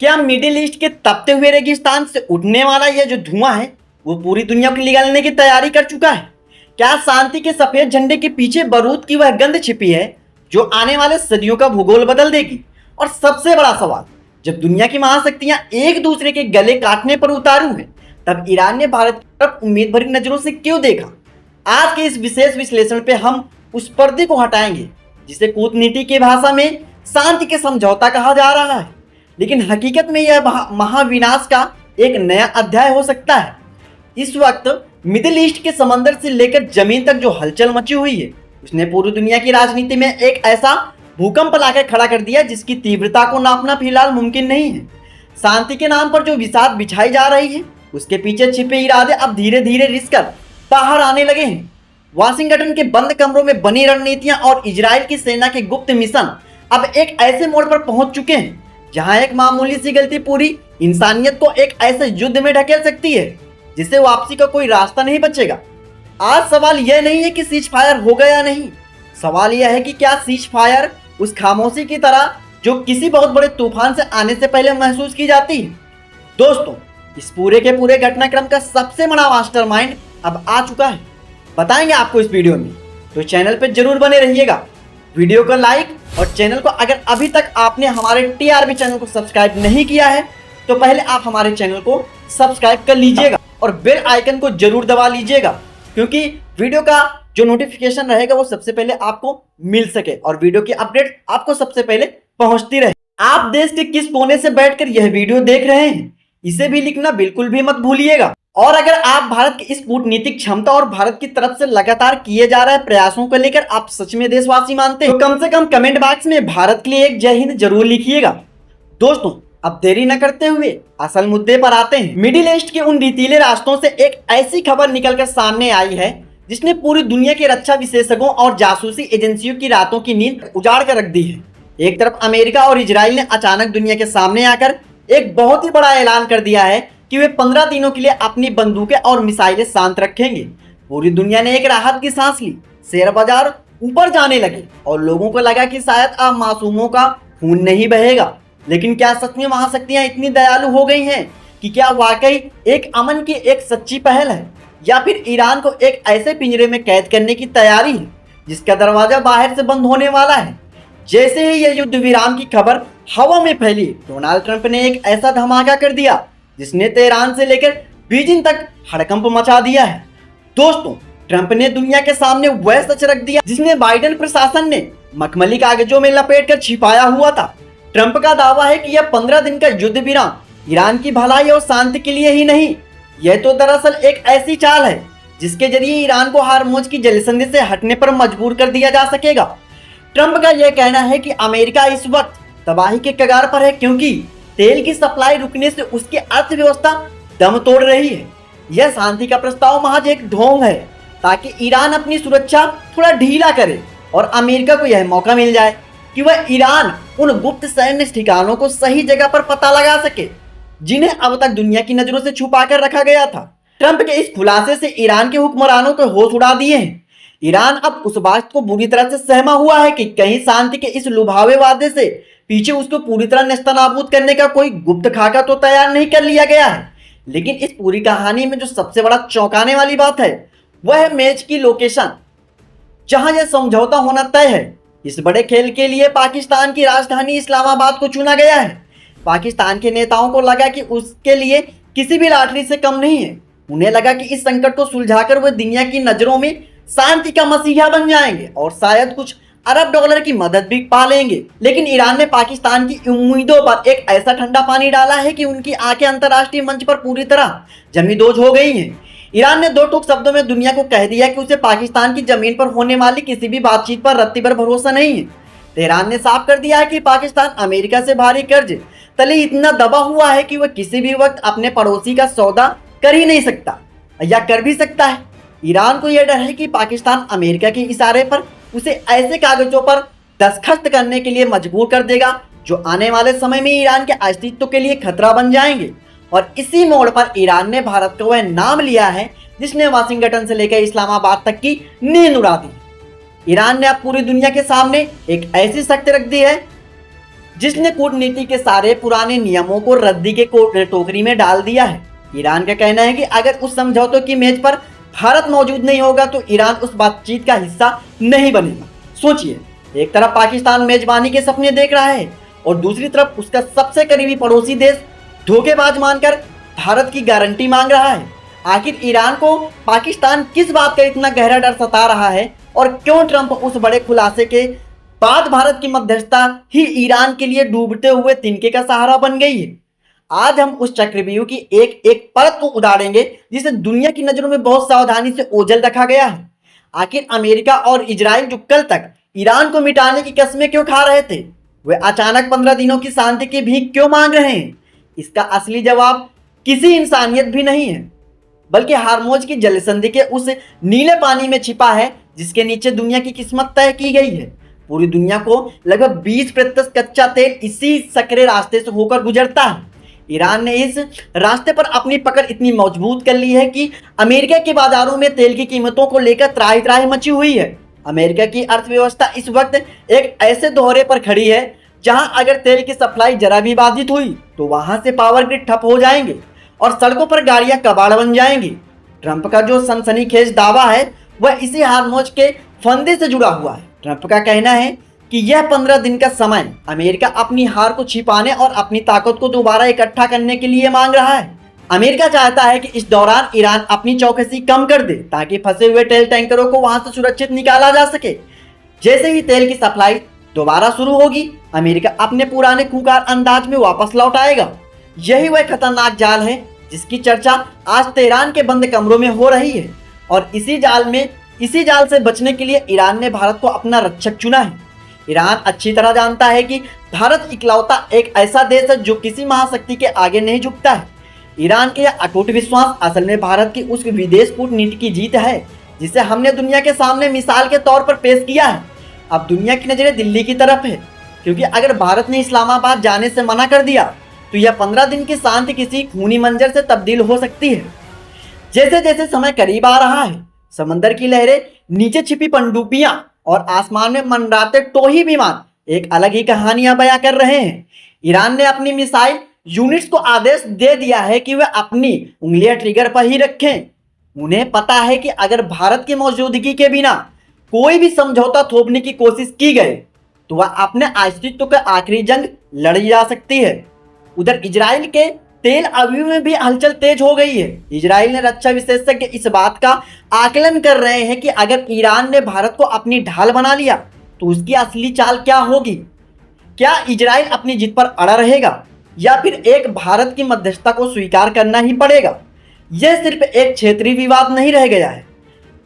क्या middle east के तपते हुए रेगिस्तान से उठने वाला यह जो धुआं है वो पूरी दुनिया को निगलने की तैयारी कर चुका है? क्या शांति के सफेद झंडे के पीछे बारूद की वह गंध छिपी है जो आने वाले सदियों का भूगोल बदल देगी? और सबसे बड़ा सवाल, जब दुनिया की महाशक्तियां एक दूसरे के गले काटने पर उतारू हैं, तब ईरान ने भारत की तरफ उम्मीद भरी नजरों से क्यों देखा? आज के इस विशेष विश्लेषण पे हम उस पर्दे को हटाएंगे जिसे कूटनीति की भाषा में शांति के समझौता कहा जा रहा है, लेकिन हकीकत में यह महाविनाश का एक नया अध्याय हो सकता है। इस वक्त मिडिल ईस्ट के समंदर से लेकर जमीन तक जो हलचल मची हुई है उसने पूरी दुनिया की राजनीति में एक ऐसा भूकंप लाकर खड़ा कर दिया जिसकी तीव्रता को नापना फिलहाल मुमकिन नहीं है। शांति के नाम पर जो विषाद बिछाई जा रही है उसके पीछे छिपे इरादे अब धीरे धीरे रिसकर बाहर आने लगे हैं। वाशिंगटन के बंद कमरों में बनी रणनीतियां और इजराइल की सेना के गुप्त मिशन अब एक ऐसे मोड़ पर पहुंच चुके हैं जहां एक मामूली सी गलती पूरी इंसानियत को एक ऐसे युद्ध में ढकेल सकती है जिससे वापसी का कोई रास्ता नहीं बचेगा। आज सवाल यह नहीं है कि सीज फायर हो गया या नहीं, सवाल यह है कि क्या सीज फायर उस खामोशी की तरह जो किसी बहुत बड़े तूफान से आने से पहले महसूस की जाती है। दोस्तों, इस पूरे के पूरे घटनाक्रम का सबसे बड़ा मास्टरमाइंड अब आ चुका है, बताएंगे आपको इस वीडियो में, तो चैनल पर जरूर बने रहिएगा। वीडियो को लाइक और चैनल को अगर अभी तक आपने हमारे टीआरबी चैनल को सब्सक्राइब नहीं किया है तो पहले आप हमारे चैनल को सब्सक्राइब कर लीजिएगा और बेल आइकन को जरूर दबा लीजिएगा, क्योंकि वीडियो का जो नोटिफिकेशन रहेगा वो सबसे पहले आपको मिल सके और वीडियो की अपडेट आपको सबसे पहले पहुंचती रहे। आप देश के किस कोने से बैठकर यह वीडियो देख रहे हैं इसे भी लिखना बिल्कुल भी मत भूलिएगा। और अगर आप भारत की इस कूटनीतिक क्षमता और भारत की तरफ से लगातार किए जा रहे प्रयासों को लेकर आप सच में देशवासी मानते हैं तो कम से कम कमेंट बॉक्स में भारत के लिए एक जय हिंद जरूर लिखिएगा। दोस्तों, अब देरी न करते हुए असल मुद्दे पर आते हैं। मिडिल ईस्ट के उन रीतीले रास्तों से एक ऐसी खबर निकलकर सामने आई है जिसने पूरी दुनिया के रक्षा विशेषज्ञों और जासूसी एजेंसियों की रातों की नींद उजाड़ कर रख दी है। एक तरफ अमेरिका और इजराइल ने अचानक दुनिया के सामने आकर एक बहुत ही बड़ा ऐलान कर दिया है कि वे 15 दिनों के लिए अपनी बंदूकें और मिसाइलें शांत रखेंगे। पूरी दुनिया ने एक राहत की सांस ली, शेयर बाजार ऊपर जाने लगे और लोगों को लगा कि शायद अब मासूमों का खून नहीं बहेगा। लेकिन क्या सच में महाशक्तियां इतनी दयालु हो गई हैं कि क्या वाकई एक अमन की एक सच्ची पहल है, या फिर ईरान को एक ऐसे पिंजरे में कैद करने की तैयारी है जिसका दरवाजा बाहर से बंद होने वाला है? जैसे ही यह युद्ध विराम की खबर हवा में फैली, डोनाल्ड ट्रंप ने एक ऐसा धमाका कर दिया जिसने तेहरान से लेकर बीजिंग तक हड़कंप मचा दिया है। दोस्तों, ट्रंप ने दुनिया के सामने वह सच रख दिया जिसने बाइडेन प्रशासन ने मखमली कागजों में लपेट कर छिपाया हुआ था। ट्रंप का दावा है कि यह 15 दिन का युद्ध विराम ईरान की भलाई और शांति के लिए ही नहीं, यह तो दरअसल एक ऐसी चाल है जिसके जरिए ईरान को हार्मोज की जलसंधि से हटने पर मजबूर कर दिया जा सकेगा। ट्रंप का यह कहना है कि अमेरिका इस वक्त तबाही के कगार पर है क्योंकि तेल की सप्लाई रुकने से उसकी अर्थव्यवस्था दम तोड़ रही है। यह शांति का प्रस्ताव महज एक ढोंग है ताकि ईरान अपनी सुरक्षा थोड़ा ढीला करे और अमेरिका को यह मौका मिल जाए कि वह ईरान उन गुप्त सैन्य ठिकानों को सही जगह पर पता लगा सके जिन्हें अब तक दुनिया की नजरों से छुपा कर रखा गया था। ट्रंप के इस खुलासे से ईरान के हुक्मरानों को होश उड़ा दिए हैं। ईरान अब उस बात को बुरी तरह से सहमा हुआ है कि कहीं शांति के इस लुभावे वादे से पीछे उसको पूरी तरह नेस्तनाबूद करने का कोई गुप्त खाका तो तैयार नहीं कर लिया गया है। लेकिन इस पूरी कहानी में जो सबसे बड़ा चौंकाने वाली बात है वह है मैच की लोकेशन जहां यह समझौता होना तय है। इस बड़े खेल के लिए पाकिस्तान की राजधानी इस्लामाबाद को चुना गया है। पाकिस्तान के नेताओं को लगा कि उसके लिए किसी भी लॉटरी से कम नहीं है। उन्हें लगा कि इस संकट को सुलझाकर वे दुनिया की नजरों में शांति का मसीहा बन जाएंगे और शायद कुछ अरब डॉलर की मदद भी पा लेंगे। लेकिन ईरान ने पाकिस्तान की उम्मीदों पर एक ऐसा ठंडा पानी डाला है कि उनकी आंखें अंतर्राष्ट्रीय मंच पर पूरी तरह जमींदोज हो गई हैं। ईरान ने दो टूक शब्दों में दुनिया को कह दिया कि उसे पाकिस्तान की जमीन पर होने वाली किसी भी बातचीत पर रत्ती भर भरोसा नहीं है। तेहरान ने साफ कर दिया है कि पाकिस्तान अमेरिका से भारी कर्ज तले इतना दबा हुआ है कि वह किसी भी वक्त अपने पड़ोसी का सौदा कर ही नहीं सकता या कर भी सकता है। ईरान को यह डर है कि पाकिस्तान अमेरिका के इशारे पर उसे ऐसे कागजों पर दस्तखत करने के लिए मजबूर कर देगा जो आने वाले समय में ईरान के अस्तित्व के लिए खतरा बन जाएंगे। और इसी मोड़ पर ईरान ने भारत का वह नाम लिया है जिसने वाशिंगटन से लेकर इस्लामाबाद तक की नींद उड़ा दी। ईरान ने अब पूरी दुनिया के सामने एक ऐसी शक्ति रख दी है जिसने कूटनीति के सारे पुराने नियमों को रद्दी के टोकरी में डाल दिया है। ईरान का कहना है कि अगर उस समझौते की मेज पर भारत मौजूद नहीं होगा तो ईरान उस बातचीत का हिस्सा नहीं बनेगा। सोचिए, एक तरफ पाकिस्तान मेजबानी के सपने देख रहा है और दूसरी तरफ उसका सबसे करीबी पड़ोसी देश धोखेबाज मानकर भारत की गारंटी मांग रहा है। आखिर ईरान को पाकिस्तान किस बात का इतना गहरा डर सता रहा है और क्यों ट्रंप उस बड़े खुलासे के बाद भारत की मध्यस्थता ही ईरान के लिए डूबते हुए तिनके का सहारा बन गई है? आज हम उस चक्रव्यूह की एक एक परत को उदारेंगे जिसे दुनिया की नजरों में बहुत सावधानी से ओझल रखा गया है। आखिर अमेरिका और इजराइल जो कल तक ईरान को मिटाने की कस्में क्यों खा रहे थे, वे अचानक 15 दिनों की शांति की भीख क्यों मांग रहे हैं? इसका असली जवाब किसी इंसानियत भी नहीं है, बल्कि हार्मोज की जलसंधि के उस नीले पानी में छिपा है जिसके नीचे दुनिया की किस्मत तय की गई है। पूरी दुनिया को लगभग 20% कच्चा तेल इसी सकरे रास्ते से होकर गुजरता है। ईरान ने इस रास्ते पर अपनी पकड़ इतनी मजबूत कर ली है कि अमेरिका के बाजारों में तेल की कीमतों को लेकर त्राही त्राही मची हुई है। अमेरिका की अर्थव्यवस्था इस वक्त एक ऐसे दोहरे पर खड़ी है जहां अगर तेल की सप्लाई जरा भी बाधित हुई तो वहां से पावर ग्रिड ठप हो जाएंगे और सड़कों पर गाड़ियां कबाड़ बन जाएंगी। ट्रंप का जो सनसनीखेज दावा है वह इसी हार्मोज के फंदे से जुड़ा हुआ है। ट्रंप का कहना है कि यह 15 दिन का समय अमेरिका अपनी हार को छिपाने और अपनी ताकत को दोबारा इकट्ठा करने के लिए मांग रहा है। अमेरिका चाहता है कि इस दौरान ईरान अपनी चौकसी कम कर दे ताकि फंसे हुए तेल टैंकरों को वहां से सुरक्षित निकाला जा सके। जैसे ही तेल की सप्लाई दोबारा शुरू होगी, अमेरिका अपने पुराने खूंखार अंदाज में वापस लौट आएगा। यही वह खतरनाक जाल है जिसकी चर्चा आज तेहरान के बंद कमरों में हो रही है और इसी जाल से बचने के लिए ईरान ने भारत को अपना रक्षक चुना है। ईरान अच्छी तरह जानता है कि भारत इकलौता एक ऐसा देश है जो किसी महाशक्ति के आगे नहीं झुकता है। ईरान के यह अटूट विश्वास असल में भारत की उस विदेश कूटनीति की जीत है जिसे हमने दुनिया के सामने मिसाल के तौर पर पेश किया है। अब दुनिया की नजरें दिल्ली की तरफ है, क्योंकि अगर भारत ने इस्लामाबाद जाने से मना कर दिया तो यह 15 दिन की शांति किसी खूनी मंजर से तब्दील हो सकती है। जैसे जैसे समय करीब आ रहा है, समंदर की लहरें, नीचे छिपी पनडुब्बियां और आसमान में मंडराते टोही विमान एक अलग ही कहानियां बयां कर रहे हैं। ईरान ने अपनी मिसाइल यूनिट्स को आदेश दे दिया है कि वे अपनी उंगलियां ट्रिगर पर ही रखें। उन्हें पता है कि अगर भारत की मौजूदगी के बिना कोई भी समझौता थोपने की कोशिश की गई तो वह अपने अस्तित्व का आखिरी जंग लड़ी जा सकती है। उधर इजराइल के तेल अवीव में भी हलचल तेज हो गई है। इजराइल ने रक्षा विशेषज्ञ इस बात का आकलन कर रहे हैं कि अगर ईरान ने भारत को अपनी ढाल बना लिया तो उसकी असली चाल क्या होगी। क्या इजराइल अपनी जिद पर अड़ा रहेगा या फिर एक भारत की मध्यस्थता को स्वीकार करना ही पड़ेगा? यह सिर्फ एक क्षेत्रीय विवाद नहीं रह गया है,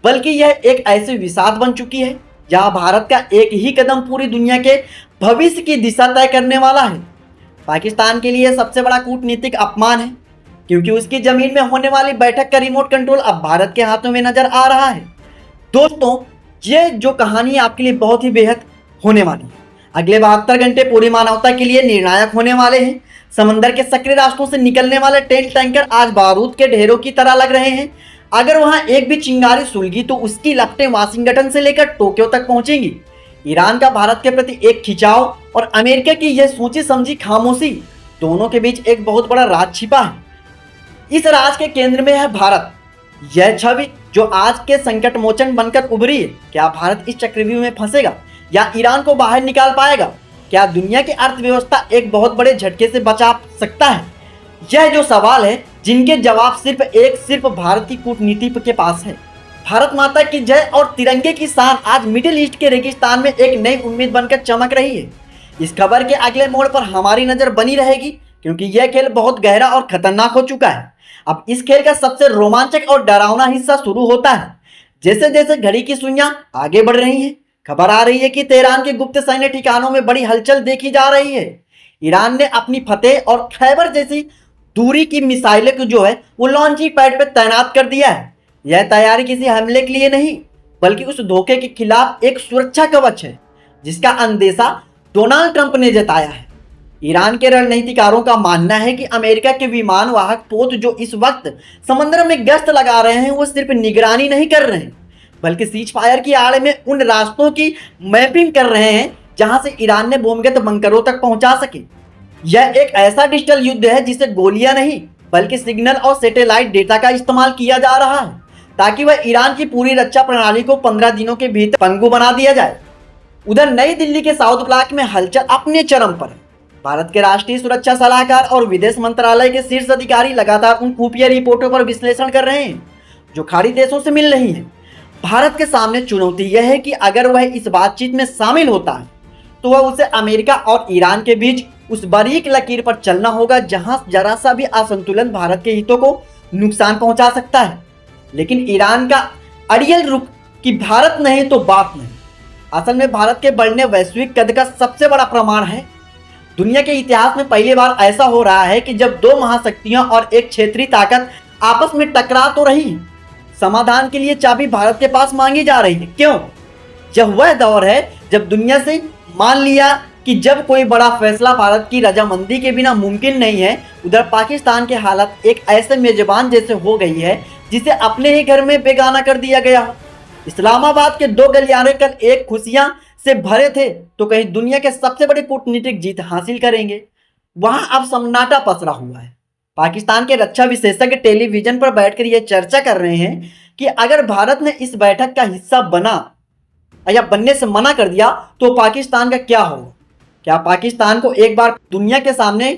बल्कि यह एक ऐसी विषाद बन चुकी है जहां भारत का एक ही कदम पूरी दुनिया के भविष्य की दिशा तय करने वाला है। पाकिस्तान के लिए सबसे बड़ा कूटनीतिक अपमान है, क्योंकि उसकी जमीन में होने वाली बैठक का रिमोट कंट्रोल अब भारत के हाथों में नजर आ रहा है। दोस्तों, ये जो कहानी है आपके लिए बहुत ही बेहद होने वाली है। अगले 72 घंटे पूरी मानवता के लिए निर्णायक होने वाले हैं। समंदर के सक्रिय रास्तों से निकलने वाले तेल टैंकर आज बारूद के ढेरों की तरह लग रहे हैं। अगर वहां एक भी चिंगारी सुलगी तो उसकी लपटें वाशिंगटन से लेकर टोक्यो तक पहुंचेंगी। ईरान का भारत के प्रति एक खिंचाव और अमेरिका की यह सोची समझी खामोशी, दोनों के बीच एक बहुत बड़ा राज छिपा है। इस राज के केंद्र में है भारत। यह छवि जो आज के संकट मोचन बनकर उभरी है, क्या भारत इस चक्रव्यूह में फंसेगा या ईरान को बाहर निकाल पाएगा? क्या दुनिया की अर्थव्यवस्था एक बहुत बड़े झटके से बचा सकता है? यह जो सवाल है जिनके जवाब सिर्फ भारत की कूटनीति के पास है। भारत माता की जय और तिरंगे की शान आज मिडिल ईस्ट के रेगिस्तान में एक नई उम्मीद बनकर चमक रही है। इस खबर के अगले मोड़ पर हमारी नजर बनी रहेगी, क्योंकि यह खेल बहुत गहरा और खतरनाक हो चुका है। अब इस खेल का सबसे रोमांचक और डरावना हिस्सा शुरू होता है। जैसे जैसे घड़ी की सुइयां आगे बढ़ रही हैं, खबर आ रही है कि तेहरान के गुप्त सैन्य ठिकानों में बड़ी हलचल देखी जा रही है। ईरान ने अपनी फतेह और खैबर जैसी दूरी की मिसाइलें को जो है वो लॉन्चिंग पैड पर तैनात कर दिया है। यह तैयारी किसी हमले के लिए नहीं, बल्कि उस धोखे के खिलाफ एक सुरक्षा कवच है जिसका अंदेशा डोनाल्ड ट्रंप ने जताया है। ईरान के रणनीतिकारों का मानना है कि अमेरिका के विमान वाहक पोत जो इस वक्त समंदर में गश्त लगा रहे हैं वो सिर्फ निगरानी नहीं कर रहे हैं, बल्कि सीज फायर की आड़ में उन रास्तों की मैपिंग कर रहे हैं जहां से ईरान ने भूमिगत बंकरों तक पहुंचा सके। यह एक ऐसा डिजिटल युद्ध है जिसे गोलियां नहीं बल्कि सिग्नल और सैटेलाइट डेटा का इस्तेमाल किया जा रहा है, ताकि वह ईरान की पूरी रक्षा प्रणाली को 15 दिनों के भीतर पंगु बना दिया जाए। उधर नई दिल्ली के साउथ ब्लॉक में हलचल अपने चरम पर है। भारत के राष्ट्रीय सुरक्षा सलाहकार और विदेश मंत्रालय के शीर्ष अधिकारी लगातार उन खुफिया रिपोर्टों पर विश्लेषण कर रहे हैं जो खाड़ी देशों से मिल रही हैं। भारत के सामने चुनौती यह है कि अगर वह इस बातचीत में शामिल होता है तो वह उसे अमेरिका और ईरान के बीच उस बारीक लकीर पर चलना होगा जहां जरा सा भी असंतुलन भारत के हितों को नुकसान पहुंचा सकता है। लेकिन ईरान का अड़ियल रुख कि भारत नहीं तो बात नहीं, असल में भारत के बढ़ने वैश्विक कद का सबसे बड़ा प्रमाण है। दुनिया के इतिहास में पहली बार ऐसा हो रहा है कि जब दो महाशक्तियां और एक क्षेत्रीय ताकत आपस में टकरा तो रही है, समाधान के लिए चाबी भारत के पास मांगी जा रही है। क्यों? जब वह दौर है जब दुनिया से मान लिया कि जब कोई बड़ा फैसला भारत की रजामंदी के बिना मुमकिन नहीं है, उधर पाकिस्तान की हालत एक ऐसे मेजबान जैसे हो गई है जिसे अपने ही घर में बेगाना कर दिया गया हो। इस्लामाबाद के 2 गलियारे कल एक खुशियां से भरे थे तो कहीं दुनिया के सबसे बड़ी कूटनीतिक जीत हासिल करेंगे, वहां अब सन्नाटा पसरा हुआ है। पाकिस्तान के रक्षा विशेषज्ञ टेलीविजन पर बैठकर यह चर्चा कर रहे हैं कि अगर भारत ने इस बैठक का हिस्सा बना या बनने से मना कर दिया तो पाकिस्तान का क्या होगा। क्या पाकिस्तान को एक बार दुनिया के सामने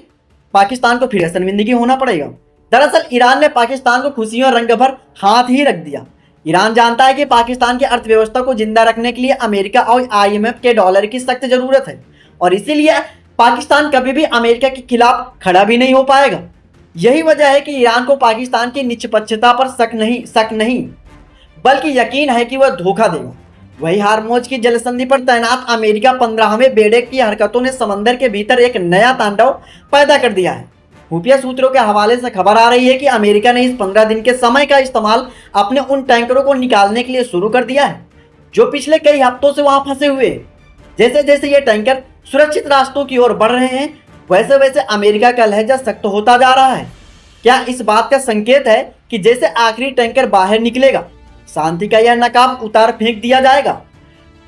पाकिस्तान को फिर शर्मिंदगी होना पड़ेगा। दरअसल ईरान ने पाकिस्तान को खुशियों रंग भर हाथ ही रख दिया। ईरान जानता है कि पाकिस्तान की अर्थव्यवस्था को जिंदा रखने के लिए अमेरिका और IMF के डॉलर की सख्त जरूरत है और इसीलिए पाकिस्तान कभी भी अमेरिका के खिलाफ खड़ा भी नहीं हो पाएगा। यही वजह है कि ईरान को पाकिस्तान की निष्पक्षता पर शक नहीं बल्कि यकीन है कि वह धोखा देगा। वही हार्मोज की जलसंधि पर तैनात अमेरिका 15वें बेड़े की हरकतों ने समंदर के भीतर एक नया तांडव पैदा कर दिया है। खुफिया सूत्रों के हवाले से खबर आ रही है कि अमेरिका ने इस 15 दिन के समय का इस्तेमाल अपने उन टैंकरों को निकालने के लिए शुरू कर दिया है जो पिछले कई हफ्तों से वहां फंसे हुए। जैसे जैसे ये टैंकर सुरक्षित रास्तों की ओर बढ़ रहे हैं वैसे वैसे अमेरिका का लहजा सख्त होता जा रहा है। क्या इस बात का संकेत है कि जैसे आखिरी टैंकर बाहर निकलेगा शांति का यह नकाब उतार फेंक दिया जाएगा।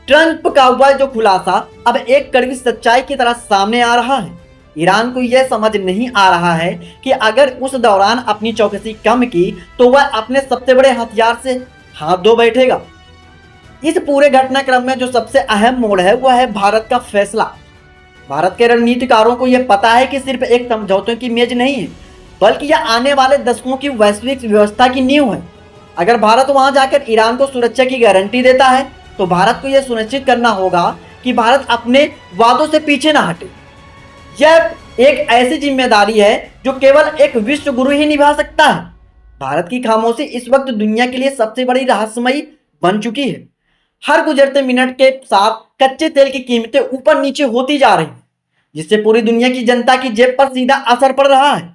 ट्रंप का हुआ जो खुलासा अब एक कड़वी सच्चाई की तरह सामने आ रहा है। ईरान को यह समझ नहीं आ रहा है कि अगर उस दौरान अपनी चौकसी कम की तो वह अपने सबसे बड़े हथियार से हाथ धो बैठेगा। इस पूरे घटनाक्रम में जो सबसे अहम मोड़ है वह है भारत का फैसला। भारत के रणनीतिकारों को यह पता है कि सिर्फ एक समझौतों की मेज नहीं है बल्कि यह आने वाले दशकों की वैश्विक व्यवस्था की नींव है। अगर भारत वहां जाकर ईरान को सुरक्षा की गारंटी देता है तो भारत को यह सुनिश्चित करना होगा कि भारत अपने वादों से पीछे ना हटे। यह एक ऐसी जिम्मेदारी है जो केवल एक विश्व गुरु ही निभा सकता है। भारत की खामोशी इस वक्त दुनिया के लिए सबसे बड़ी रहस्यमयी बन चुकी है। हर गुजरते मिनट के साथ कच्चे तेल की कीमतें ऊपर नीचे होती जा रही हैं जिससे पूरी दुनिया की जनता की जेब पर सीधा असर पड़ रहा है।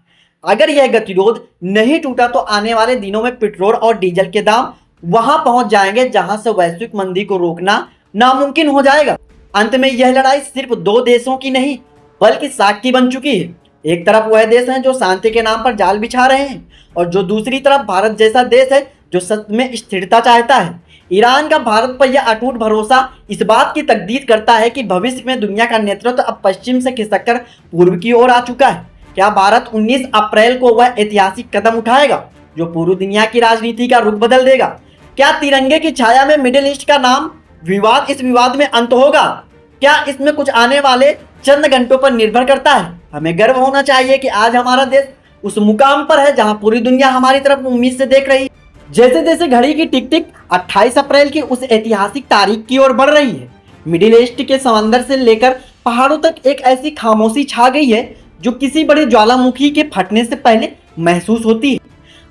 अगर यह गतिरोध नहीं टूटा तो आने वाले दिनों में पेट्रोल और डीजल के दाम वहां पहुंच जाएंगे जहां से वैश्विक मंदी को रोकना नामुमकिन हो जाएगा। अंत में यह लड़ाई सिर्फ 2 देशों की नहीं बल्कि साख की बन चुकी है। एक तरफ वह देश हैं जो शांति के नाम पर जाल बिछा रहे हैं और जो दूसरी तरफ भारत जैसा देश है जो सच में स्थिरता चाहता है। ईरान का भारत पर यह अटूट भरोसा इस बात की तकदीर करता है कि भविष्य में दुनिया का नेतृत्व अब पश्चिम से खिसककर पूर्व की ओर आ चुका है। क्या भारत 19 अप्रैल को वह ऐतिहासिक कदम उठाएगा जो पूरी दुनिया की राजनीति का रुख बदल देगा? क्या तिरंगे की छाया में मिडिल ईस्ट का नाम विवाद इस विवाद में अंत होगा? क्या इसमें कुछ आने वाले चंद घंटों पर निर्भर करता है। हमें गर्व होना चाहिए कि आज हमारा देश उस मुकाम पर है जहां पूरी दुनिया हमारी तरफ उम्मीद से देख रही है। जैसे जैसे घड़ी की टिक टिक 28 अप्रैल की उस ऐतिहासिक तारीख की ओर बढ़ रही है, मिडिल ईस्ट के समंदर से लेकर पहाड़ों तक एक ऐसी खामोशी छा गई है जो किसी बड़े ज्वालामुखी के फटने से पहले महसूस होती है।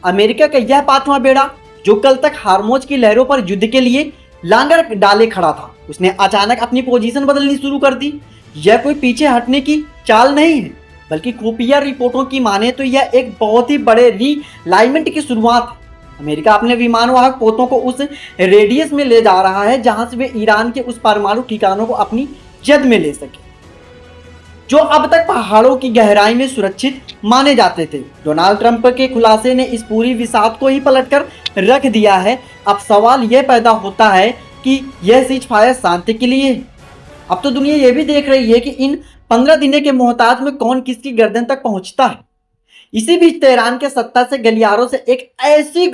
अमेरिका का यह 5वां बेड़ा जो कल तक हार्मोज की लहरों पर युद्ध के लिए लांगर डाले खड़ा था, उसने अचानक अपनी पोजीशन बदलनी शुरू कर दी। यह कोई पीछे हटने की चाल नहीं है बल्कि खुफिया रिपोर्टों की माने तो यह एक बहुत ही बड़े रीलाइनमेंट की शुरुआत है। अमेरिका अपने विमानवाहक पोतों को उस रेडियस में ले जा रहा है जहां से वे ईरान के उस परमाणु ठिकानों को अपनी जद में ले सके जो अब तक पहाड़ों की गहराई में सुरक्षित माने जाते थे। डोनाल्ड ट्रंप के खुलासे ने इस पूरी विसात को ही पलटकर रख दिया है। अब सवाल यह पैदा होता है कि यह सीज फायर शांति के लिए अब तो दुनिया ये भी देख रही है कि इन 15 दिनों के मोहताज में कौन किसकी गर्दन तक पहुंचता है। इसी बीच तेहरान के सत्ता से गलियारों से एक ऐसी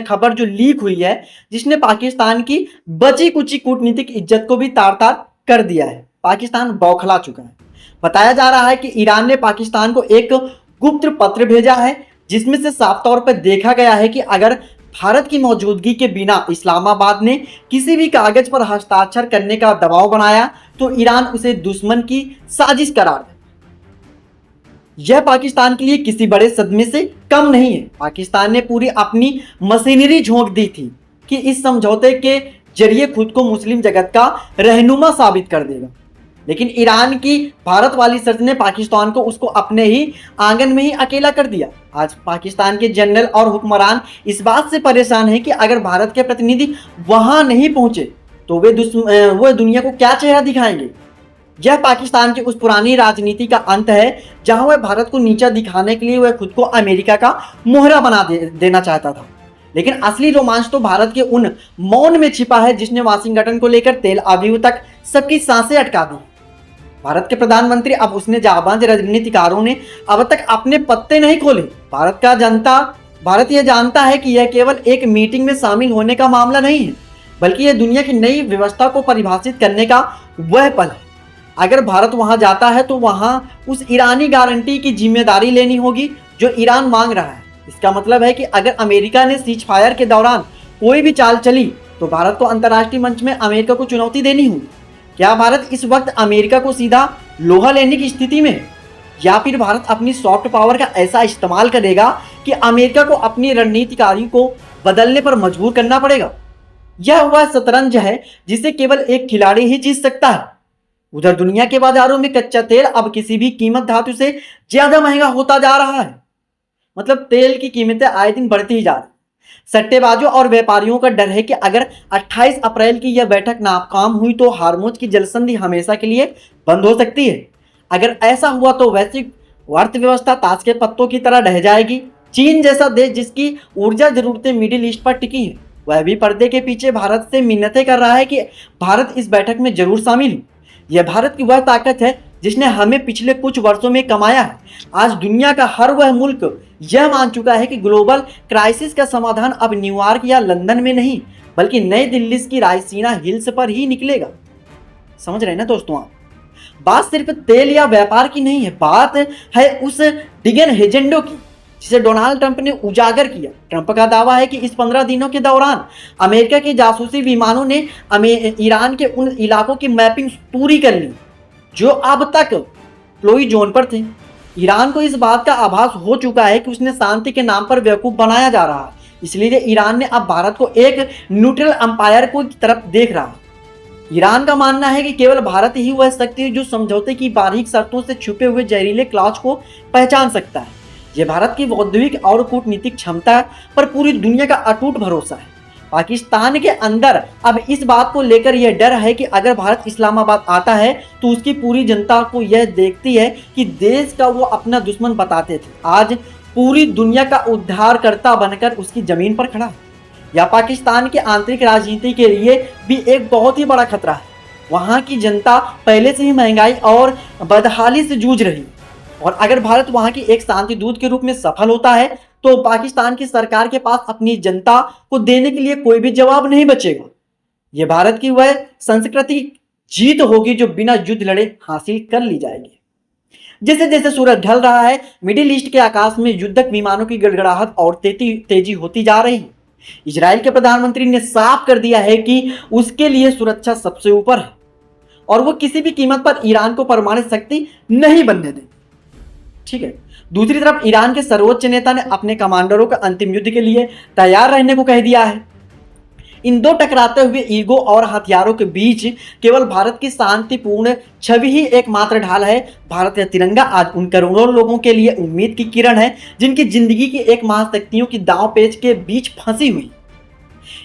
खबर जो लीक हुई है जिसने पाकिस्तान की बची कुची कूटनीतिक इज्जत को भी तार तार कर दिया है। पाकिस्तान बौखला चुका है। बताया जा रहा है कि ईरान ने पाकिस्तान को एक गुप्त पत्र भेजा है जिसमें से साफ तौर पर देखा गया है कि अगर भारत की मौजूदगी के बिना इस्लामाबाद ने किसी भी कागज पर हस्ताक्षर करने का दबाव बनाया तो ईरान उसे दुश्मन की साजिश करार दे। यह पाकिस्तान के लिए किसी बड़े सदमे से कम नहीं है। पाकिस्तान ने पूरी अपनी मशीनरी झोंक दी थी कि इस समझौते के जरिए खुद को मुस्लिम जगत का रहनुमा साबित कर देगा, लेकिन ईरान की भारत वाली शर्त ने पाकिस्तान को उसको अपने ही आंगन में ही अकेला कर दिया। आज पाकिस्तान के जनरल और हुक्मरान इस बात से परेशान हैं कि अगर भारत के प्रतिनिधि वहां नहीं पहुंचे तो वे दुनिया को क्या चेहरा दिखाएंगे। यह पाकिस्तान की उस पुरानी राजनीति का अंत है जहां वह भारत को नीचा दिखाने के लिए वह खुद को अमेरिका का मोहरा बना देना चाहता था। लेकिन असली रोमांच तो भारत के उन मौन में छिपा है जिसने वाशिंगटन को लेकर तेल अवीव तक सबकी सांसें अटका दी। भारत के प्रधानमंत्री अब उसने जाबाज राजनीतिकारों ने अब तक अपने पत्ते नहीं खोले। भारत यह जानता है कि यह केवल एक मीटिंग में शामिल होने का मामला नहीं है, बल्कि यह दुनिया की नई व्यवस्था को परिभाषित करने का वह पल है। अगर भारत वहां जाता है तो वहां उस ईरानी गारंटी की जिम्मेदारी लेनी होगी जो ईरान मांग रहा है। इसका मतलब है कि अगर अमेरिका ने सीज फायर के दौरान कोई भी चाल चली तो भारत को अंतर्राष्ट्रीय मंच में अमेरिका को चुनौती देनी होगी। क्या भारत इस वक्त अमेरिका को सीधा लोहा लेने की स्थिति में है, या फिर भारत अपनी सॉफ्ट पावर का ऐसा इस्तेमाल करेगा कि अमेरिका को अपनी रणनीतिकारी को बदलने पर मजबूर करना पड़ेगा। यह वह शतरंज है जिसे केवल एक खिलाड़ी ही जीत सकता है। उधर दुनिया के बाजारों में कच्चा तेल अब किसी भी कीमत धातु से ज्यादा महंगा होता जा रहा है। मतलब तेल की कीमतें आए दिन बढ़ती ही जा रही। सट्टेबाजों और व्यापारियों का डर है कि अगर 28 अप्रैल की यह बैठक नाकाम हुई तो हार्मुज की जलसंधि हमेशा के लिए बंद हो सकती है। अगर ऐसा हुआ तो वैश्विक अर्थव्यवस्था ताश के पत्तों की तरह ढह जाएगी। चीन जैसा देश जिसकी ऊर्जा जरूरतें मिडिल ईस्ट पर टिकी है, वह भी पर्दे के पीछे भारत से मिन्नतें कर रहा है कि भारत इस बैठक में जरूर शामिल हो। यह भारत की वह ताकत है जिसने हमें पिछले कुछ वर्षों में कमाया है। आज दुनिया का हर वह मुल्क यह मान चुका है कि ग्लोबल क्राइसिस का समाधान अब न्यूयॉर्क या लंदन में नहीं बल्कि नई दिल्ली की रायसीना हिल्स पर ही निकलेगा। समझ रहे हैं ना दोस्तों आप? बात सिर्फ तेल या व्यापार की नहीं है, बात है उस डिगन एजेंडो की जिसे डोनाल्ड ट्रंप ने उजागर किया। ट्रंप का दावा है कि इस 15 दिनों के दौरान अमेरिका के जासूसी विमानों ने ईरान के उन इलाकों की मैपिंग पूरी कर ली जो अब तक फ्लोई जोन पर थे। ईरान को इस बात का आभास हो चुका है कि उसने शांति के नाम पर बेवकूफ बनाया जा रहा है, इसलिए ईरान ने अब भारत को एक न्यूट्रल अंपायर को तरफ देख रहा है। ईरान का मानना है कि केवल भारत ही वह शक्ति है जो समझौते की बारीक शर्तों से छुपे हुए जहरीले क्लॉज को पहचान सकता है। यह भारत की बौद्धिक और कूटनीतिक क्षमता पर पूरी दुनिया का अटूट भरोसा है। पाकिस्तान के अंदर अब इस बात को लेकर यह डर है कि अगर भारत इस्लामाबाद आता है तो उसकी पूरी जनता को यह देखती है कि देश का वो अपना दुश्मन बताते थे, आज पूरी दुनिया का उद्धारकर्ता बनकर उसकी जमीन पर खड़ा है। यह पाकिस्तान की आंतरिक राजनीति के लिए भी एक बहुत ही बड़ा खतरा है। वहाँ की जनता पहले से ही महंगाई और बदहाली से जूझ रही है, और अगर भारत वहाँ की एक शांति दूत के रूप में सफल होता है तो पाकिस्तान की सरकार के पास अपनी जनता को देने के लिए कोई भी जवाब नहीं बचेगा। यह भारत की वह संस्कृति जीत होगी जो बिना युद्ध लड़े हासिल कर ली जाएगी। जैसे जैसे सूरज ढल रहा है, मिडिल ईस्ट के आकाश में युद्धक विमानों की गड़गड़ाहट और तेजी होती जा रही है। इजराइल के प्रधानमंत्री ने साफ कर दिया है कि उसके लिए सुरक्षा सबसे ऊपर है और वो किसी भी कीमत पर ईरान को परमाणु शक्ति नहीं बनने देंगे। ठीक है, दूसरी तरफ ईरान के सर्वोच्च नेता ने अपने कमांडरों को अंतिम युद्ध के लिए तैयार रहने को कह दिया है। इन दो टकराते हुए ईगो और हथियारों के बीच केवल भारत की शांतिपूर्ण छवि ही एकमात्र ढाल है। भारत का तिरंगा आज उन करोड़ों लोगों के लिए उम्मीद की किरण है जिनकी जिंदगी की एक महाशक्तियों की दांव पेच के बीच फंसी हुई।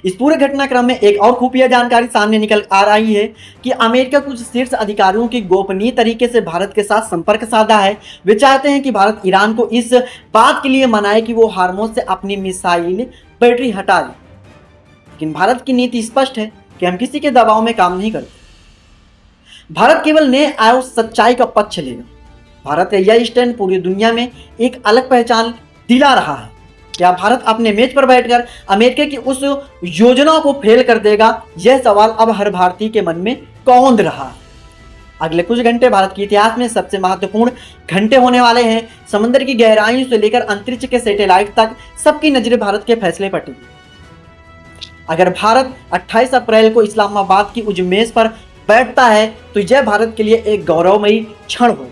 इस पूरे घटनाक्रम में एक और खुफिया जानकारी सामने निकल आ रही है कि अमेरिका कुछ शीर्ष अधिकारियों की गोपनीय तरीके से भारत के साथ संपर्क साधा है। वे चाहते हैं कि भारत ईरान को इस बात के लिए मनाए कि वो हार्मोज से अपनी मिसाइल बैटरी हटा दे। लेकिन भारत की नीति स्पष्ट है कि हम किसी के दबाव में काम नहीं करते। भारत केवल नए आए उस सच्चाई का पक्ष लेगा। भारत का यह स्टैंड पूरी दुनिया में एक अलग पहचान दिला रहा है। क्या भारत अपने मेज पर बैठकर अमेरिका की उस योजना को फेल कर देगा? यह सवाल अब हर भारतीय के मन में कौंध रहा है। अगले कुछ घंटे भारत के इतिहास में सबसे महत्वपूर्ण घंटे होने वाले हैं। समंदर की गहराइयों से लेकर अंतरिक्ष के सैटेलाइट तक सबकी नजरें भारत के फैसले पर टिकी। अगर भारत 28 अप्रैल को इस्लामाबाद की उस मेज पर बैठता है तो यह भारत के लिए एक गौरवमयी क्षण होगा,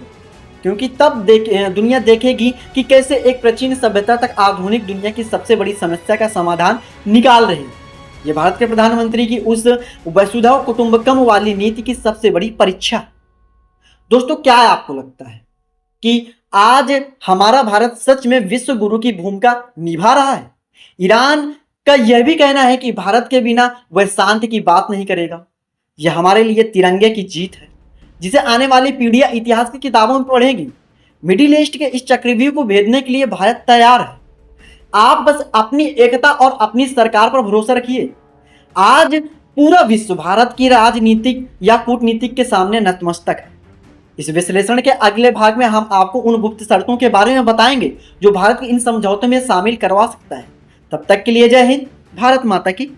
क्योंकि तब दुनिया देखेगी कि कैसे एक प्राचीन सभ्यता तक आधुनिक दुनिया की सबसे बड़ी समस्या का समाधान निकाल रही है। यह भारत के प्रधानमंत्री की उस वसुधैव कुटुंबकम वाली नीति की सबसे बड़ी परीक्षा। दोस्तों, क्या आपको लगता है कि आज हमारा भारत सच में विश्व गुरु की भूमिका निभा रहा है? ईरान का यह भी कहना है कि भारत के बिना वह शांति की बात नहीं करेगा। यह हमारे लिए तिरंगे की जीत है, जिसे आने वाली पीढ़ियां इतिहास की किताबों में पढ़ेंगी। मिडिल ईस्ट के इस चक्रव्यूह को भेदने के लिए भारत तैयार है। आप बस अपनी एकता और अपनी सरकार पर भरोसा रखिए। आज पूरा विश्व भारत की राजनीतिक या कूटनीतिक के सामने नतमस्तक है। इस विश्लेषण के अगले भाग में हम आपको उन गुप्त शर्तों के बारे में बताएंगे जो भारत को इन समझौतों में शामिल करवा सकता है। तब तक के लिए जय हिंद, भारत माता की